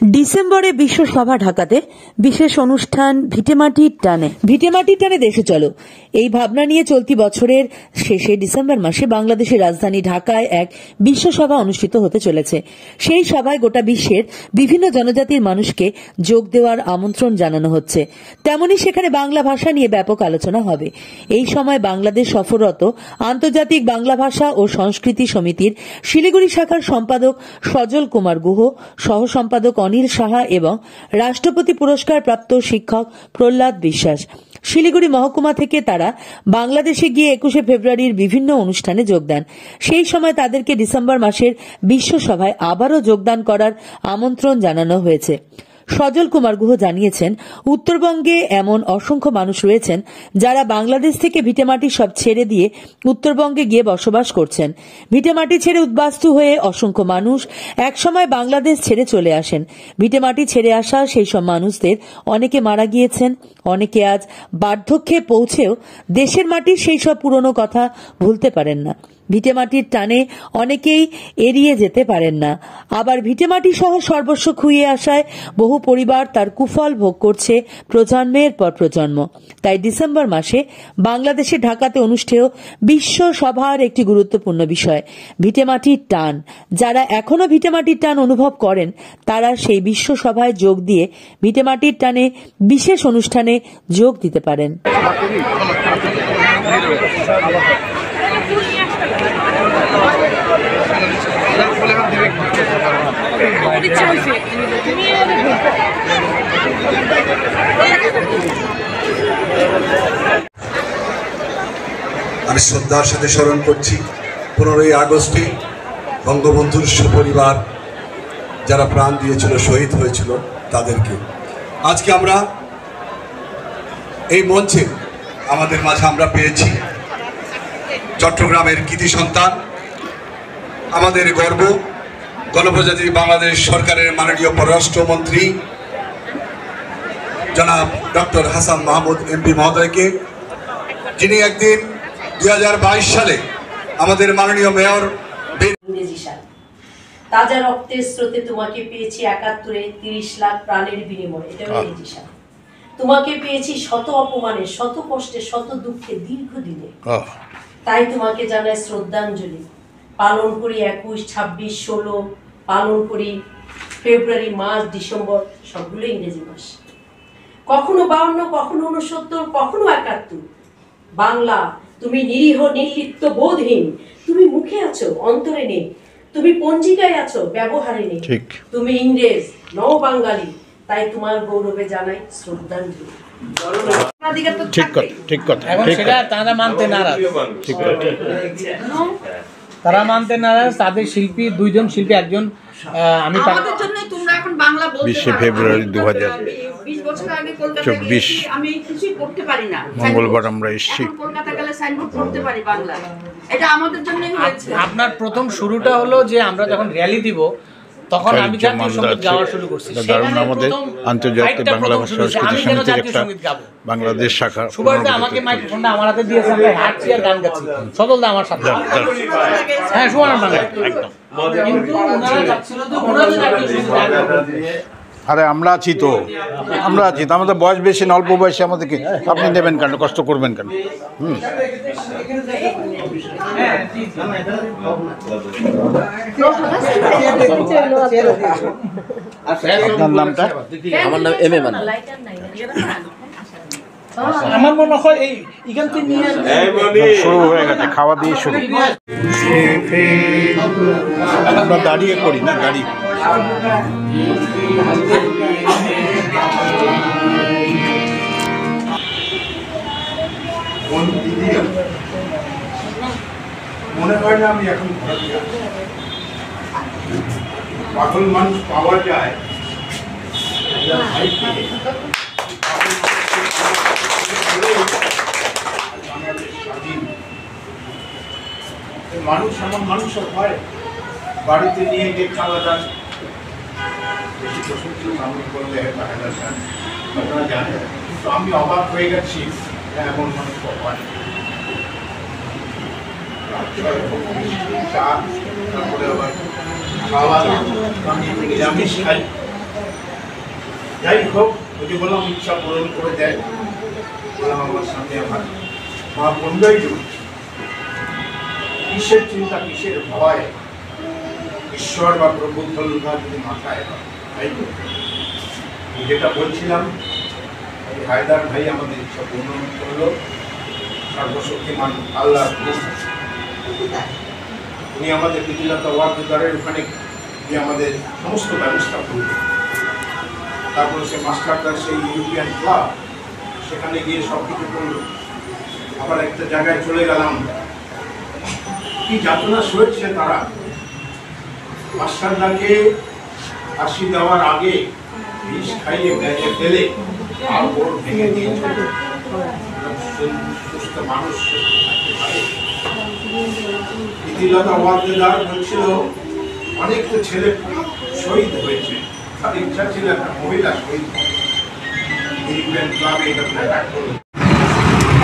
ডিসেম্বরে বিশ্বসভা ঢাকাতে বিশেষ অনুষ্ঠান ভিটেমাটির টানে দেশে চলো এই ভাবনা নিয়ে চলতি বছরের শেষে ডিসেম্বর মাসে বাংলাদেশের রাজধানী ঢাকায় এক বিশ্বসভা অনুষ্ঠিত হতে চলেছে। সেই সভায় গোটা বিশ্বের বিভিন্ন জনজাতির মানুষকে যোগ দেওয়ার আমন্ত্রণ জানানো হচ্ছে। তেমনি সেখানে বাংলা ভাষা নিয়ে ব্যাপক আলোচনা হবে। এই সময় বাংলাদেশ সফররত আন্তর্জাতিক বাংলা ভাষা ও সংস্কৃতি সমিতির শিলিগুড়ি শাখার সম্পাদক সজল কুমার গুহ, সহ সম্পাদক অনিল সাহা এবং রাষ্ট্রপতি পুরস্কার প্রাপ্ত শিক্ষক প্রহ্লাদ বিশ্বাস শিলিগুড়ি মহকুমা থেকে তারা বাংলাদেশে গিয়ে 21 ফেব্রুয়ারির বিভিন্ন অনুষ্ঠানে যোগ দেন। সেই সময় তাদেরকে ডিসেম্বর মাসের বিশ্বসভায় আবারও যোগদান করার আমন্ত্রণ জানানো হয়েছে। সজল কুমার গুহ জানিয়েছেন, উত্তরবঙ্গে এমন অসংখ্য মানুষ রয়েছেন যারা বাংলাদেশ থেকে ভিটেমাটি সব ছেড়ে দিয়ে উত্তরবঙ্গে গিয়ে বসবাস করছেন। ভিটেমাটি ছেড়ে উদ্বাস্তু হয়ে অসংখ্য মানুষ একসময় বাংলাদেশ ছেড়ে চলে আসেন। ভিটেমাটি ছেড়ে আসা সেই সব মানুষদের অনেকে মারা গিয়েছেন, অনেকে আজ বার্ধক্যে পৌঁছেও দেশের মাটির সেই সব পুরনো কথা ভুলতে পারেন না। ভিটেমাটির টানে অনেকেই এড়িয়ে যেতে পারেন না। আবার ভিটেমাটি সহ সর্বস্ব খুইয়ে আসায় বহু পরিবার তার কুফল ভোগ করছে প্রজন্মের পর প্রজন্ম। তাই ডিসেম্বর মাসে বাংলাদেশে ঢাকাতে অনুষ্ঠেয় বিশ্ব সভার একটি গুরুত্বপূর্ণ বিষয় ভিটেমাটির টান। যারা এখনো ভিটেমাটির টান অনুভব করেন তারা সেই বিশ্ব সভায় যোগ দিয়ে ভিটেমাটির টানে বিশেষ অনুষ্ঠানে যোগ দিতে পারেন। আমি শ্রদ্ধার সাথে স্মরণ করছি 15ই আগস্টে বঙ্গবন্ধুর সুপরিবার যারা প্রাণ দিয়েছিল, শহীদ হয়েছিল তাদেরকে। আজকে আমরা এই মঞ্চে আমাদের মাঝে আমরা পেয়েছি চট্টগ্রামের কৃতি সন্তান, আমাদের গর্ব, গণপ্রজাতন্ত্রী বাংলাদেশ সরকারের মাননীয় পররাষ্ট্রমন্ত্রী জনাব ডক্টর হাসান মাহমুদ এমপি মহোদয়কে, যিনি একদিন 2022 সালে আমাদের মাননীয় মেয়র তাজা রক্তের স্রোতে তোমাকে পেয়েছি 71-এ 30 লাখ প্রাণের বিনিময়ে, এটা ইংরেজি সাল। তোমাকে পেয়েছি শত অপমানে, শত কষ্টে, শত দুঃখে, দীর্ঘদিনে। তাই তোমাকে জানাই শ্রদ্ধাঞ্জলি। পালন করি 21, 26, 16, পালন করি ফেব্রুয়ারি, মার্চ, ডিসেম্বর, সবগুলো ইংরেজি মাস। কখনো 52, কখনো 69, কখনো 71। বাংলা, তুমি নিরীহ, নির্লিপ্ত, বোধহীন। তুমি মুখে আছো, অন্তরে নেই। তুমি পঞ্জিকায় আছো, ব্যবহারে নেই। তুমি ইংরেজ, নও বাঙালি। তাই তোমার গৌরবে জানাই শ্রদ্ধাঞ্জলি। তারা মানতে নারাজ। তাদের শিল্পী, দুইজন শিল্পী, একজন আমি 20 ফেব্রুয়ারি 2024 মঙ্গলবার আমরা এসেছি। আপনার প্রথম শুরুটা হলো যে আমরা যখন র্যালি দিব তখন আমি জাতীয় সঙ্গীত গাওয়া শুরু করছি। দারুণ, আমাদের আন্তর্জাতিক বাংলা ভাষা সংস্কৃতি সমিতির একটা বাংলাদেশ শাখা। সুবর্ণা আমাকে মাইক্রোফোনটা আমার হাতে দিয়েছে, আমরা হাঁটছি আর গান গাচ্ছি। সদলদা আমার সাথে, হ্যাঁ সুবর্ণা বাংলা একদম। কিন্তু ওনারা যাচ্ছিল তো ওনাদের জাতীয় সঙ্গীত। আরে আমরা আছি তো, আমাদের বয়স বেশি না, অল্প বয়সে আমাদেরকে আপনি নেবেন কেন, কষ্ট করবেন কেন? আপনার নামটা? আমার নাম এম এ মান। আমার মনে হয় এই এখান থেকে নিয়ে শুরু হয়ে গেছে, খাওয়া দিয়ে শুরু। আমরা দাঁড়িয়ে করি না, দাঁড়িয়ে মনে হয় না আমি এখন পাগল মানুষ পাওয়া যায়। মানুষ এমন মানুষ হয়, বাড়িতে নিয়ে গিয়ে খাওয়া দাওয়া বেশি প্রশংসা সামনে করলে আপনারা জানেন। কিন্তু আমি অবাক হয়ে গেছি এমন মানুষ পাওয়া যায়। তারপরে আবার খাওয়া আমি নিরামিষ খাই, যাই হোক, ওই যে বললাম ইচ্ছা পূরণ করে দেয়। বললাম আমার সামনে আমার মা বন্ধই জমেছে। কিসের চিন্তা, কিসের ভয়, ঈশ্বর বা প্রবুদ্ধ লোকা যদি মাথায় হয়, তাই তো যেটা বলছিলাম, হায়দার ভাই আমাদের ইচ্ছা পূরণ করলো। সর্বশক্তিমান আল্লাহ উনি আমাদের প্রীতিলতা ওয়ার্ডের ওখানে গিয়ে আমাদের সমস্ত ব্যবস্থা করলেন। তারপরে সে মাস্টারদার সেই ইউরোপিয়ান ক্লাব, সেখানে গিয়ে সব কিছু করলো। আবার একটা জায়গায় চলে গেলাম, কি যাতনা সয়েছে তারা। মাস্টারদাকে ফাঁসি দেওয়ার আগে বিষ খাইয়ে ব্যাগে ফেলে আর ওর ভেঙে দিয়েছে। সুস্থ মানুষ থাকতে পারে। প্রীতিলতা ওয়ার্ডেদার বলছিল অনেক তো ছেলে শহীদ হয়েছে, তার ইচ্ছা ছিল একটা মহিলা শহীদ। ইউরোপিয়ান ক্লাবে এটা অ্যাটাক করলো।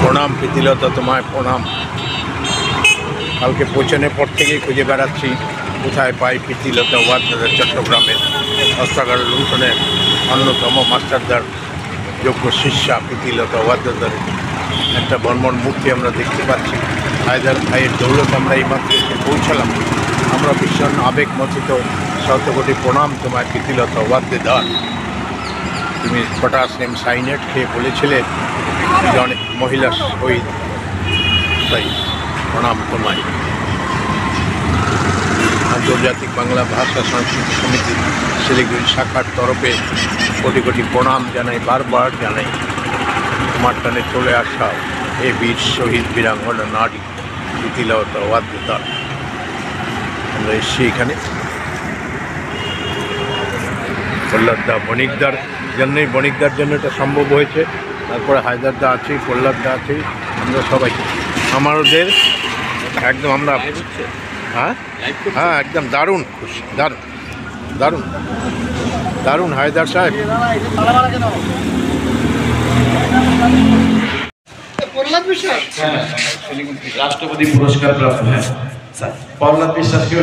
প্রণাম প্রীতিলতা, তোমায় প্রণাম। কালকে পৌঁছানোর পর থেকেই খুঁজে বেড়াচ্ছি কোথায় পাই প্রীতিলতা ওয়ার্ডেদার। চট্টগ্রামের অস্ত্রাগার লুণ্ঠনের অন্যতম মাস্টারদার যোগ্য শিষ্যা প্রীতিলতা ওয়ার্ডেদার একটা বর্মণ মূর্তি আমরা দেখতে পাচ্ছি। হায়দার ভাইয়ের দৌলত আমরা এই মাত্র এসে পৌঁছালাম। আমরা ভীষণ আবেগমথিত। শতকোটি প্রণাম তোমায় প্রীতিলতা ওয়ার্ডেদার। তুমি পটাশিয়াম সাইনেট খেয়ে বলেছিলে যে অনেক মহিলা শহীদ, তাই প্রণাম তোমায়। আন্তর্জাতিক বাংলা ভাষা সংস্কৃতি সমিতি শিলিগুড়ি শাখার তরফে কোটি কোটি প্রণাম জানাই, বারবার জানাই। তোমার টানে চলে আসা এ বীর শহীদ বীরাঙ্গনা নারী প্রীতিলতা ওয়ার্ডেদার। আমরা এসছি এখানে প্রহ্লাদদা বণিকদার জন্যই, বণিকদার জন্য এটা সম্ভব হয়েছে। তারপরে হায়দারদা আছেই, প্রহ্লাদদা আছেই, আমরা সবাই আমাদের একদম আমরা হ্যাঁ হ্যাঁ একদম দারুণ খুশি, দারুণ দারুণ দারুণ। হায়দার সাহেব राष्ट्रपति पुरस्कार प्राप्त है प्रहलाद विश्वास की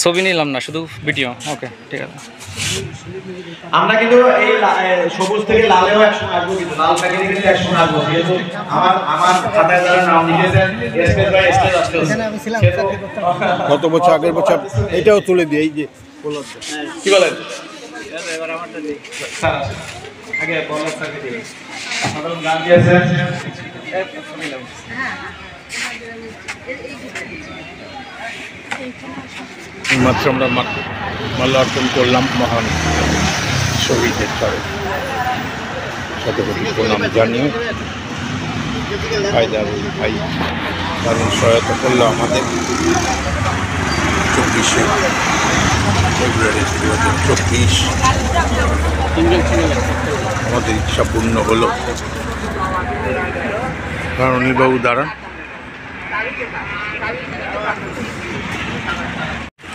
ছবি নিলাম না, শুধু ভিডিও। ওকে, ঠিক আছে। আমরা কিন্তু এই সবুজ থেকে লালেও একসঙ্গে আসবো, কিন্তু লাল প্যাকেটে কিন্তু একসঙ্গে আসবো। যেহেতু আমার খাতায় যারা নাম লিখেছেন এসপেস বাই এসপেস আসতে গত বছর আগের বছর এটাও তুলে দিই। এই যে কি বলেন স্যার, আগে প্রহ্লাদ স্যারকে দিই। সাধারণ গান দিয়েছেন মাত্র আমরা মাল্যার্পণ করলাম মহান শহীদের চরণে। শতকোটি প্রণাম জানিয়ে হায়দার ভাই দারুণ সহায়তা করলো আমাদের। 24শে ফেব্রুয়ারি 2024 আমাদের ইচ্ছা পূর্ণ হলো। কারণ অনিলবাবু দাঁড়ান।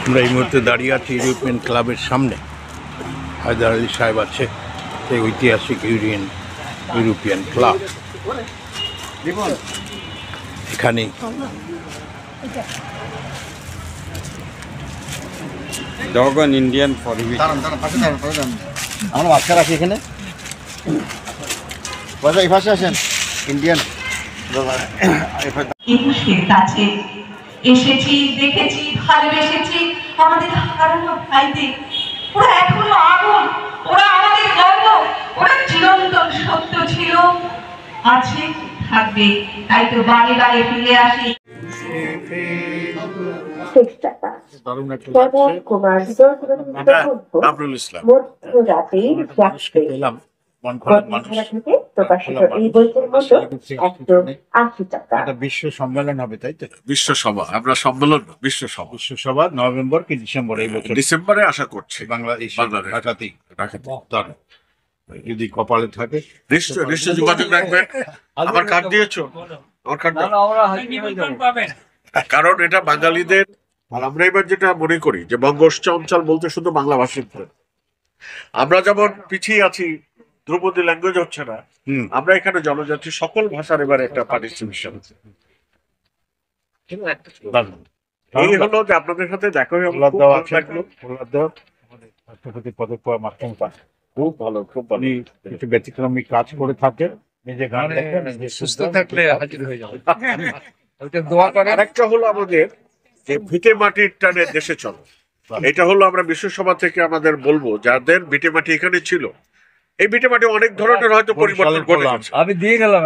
আমরা এই মুহূর্তে দাঁড়িয়ে আছি ইউরোপিয়ান ক্লাবের সামনে। হায়দার আলী সাহেব আছে, সেই ঐতিহাসিক ইউরোপিয়ান ক্লাব। এখানে ডগন ইন্ডিয়ান আমরা বাচ্চা রাখি এখানে এই পাশে আসেন ইন্ডিয়ান। একুশের কাছে এসেছি, দেখেছি, ভালোবেসেছি আমাদের হারানো ভাইদের। ওরা এখনো আগুন, ওরা আমাদের গর্ব, ওরা চিরন্তন সত্য ছিল, আছে, থাকবে। তাই তো বারে বারে ফিরে আসি। বিশ্ব সম্মেলন হবে, তাই তো? বিশ্বসভা, আমরা সম্মেলন বিশ্বসভা নভেম্বর কি ডিসেম্বর, এই বছর ডিসেম্বরে আশা করছি। বাংলাদেশ ঢাকাতেই যদি কপালে থাকে নিশ্চয় যোগাযোগ রাখবেন। আমার কার্ড দিয়েছো? আমার কার্ড কারণ এটা বাঙালিদের, আর আমরা এবার যেটা মনে করি যে বঙ্গোষ্ঠ অঞ্চল বলতে শুধু বাংলা ভাষী। আমরা যেমন পিছিয়ে আছি, ধ্রুপদী ল্যাঙ্গুয়েজ হচ্ছে না, আমরা এখানে জনজাতি সকল ভাষার এবারে একটা পার্টিসিপেশন আছে। এই হলো যে আপনাদের সাথে দেখা হয়ে আমার খুব ভালো লাগলো। আমাদের রাষ্ট্রপতি পদক পাওয়া মাধ্যম খুব ভালো, খুব ভালো। কিছু ব্যতিক্রমী কাজ করে থাকে, নিজে গান লেখেন, সুস্থ থাকলে হাজির হয়ে যাবে। আরেকটা হলো আমাদের যে ভিটে মাটির টানে দেশে চলো, এটা হলো আমরা বিশ্বসভা থেকে আমাদের বলবো যাদের ভিটে মাটি এখানে ছিল, এই ভিটে মাটি অনেক ধরনের হয়তো পরিবর্তন ঘটে গেছে। আমি দিয়ে গেলাম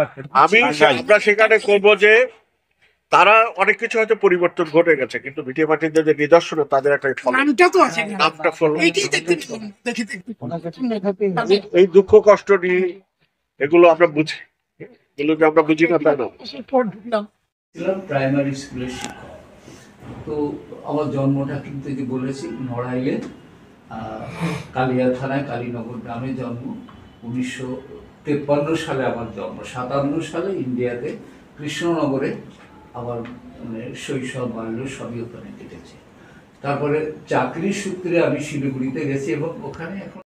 আমরা সেখানে করবো যে তারা অনেক কিছু হয়তো পরিবর্তন ঘটে গেছে, কিন্তু ভিটে মাটির যে নিদর্শন তাদের একটা নামটা ফলো। এই দুঃখ কষ্ট নিয়ে এগুলো আমরা বুঝি, এগুলোকে আমরা বুঝি না তাই না। প্রাইমারি স্কুলের শিক্ষক। তো আমার জন্মটা কিন্তু যে বলেছি নড়াইলে কালিয়া থানায় কালীনগর গ্রামে জন্ম। 1953 সালে আমার জন্ম। 57 সালে ইন্ডিয়াতে কৃষ্ণনগরে আমার শৈশব বাল্য সবই ওখানে কেটেছে। তারপরে চাকরির সূত্রে আমি শিলিগুড়িতে গেছি এবং ওখানে এখন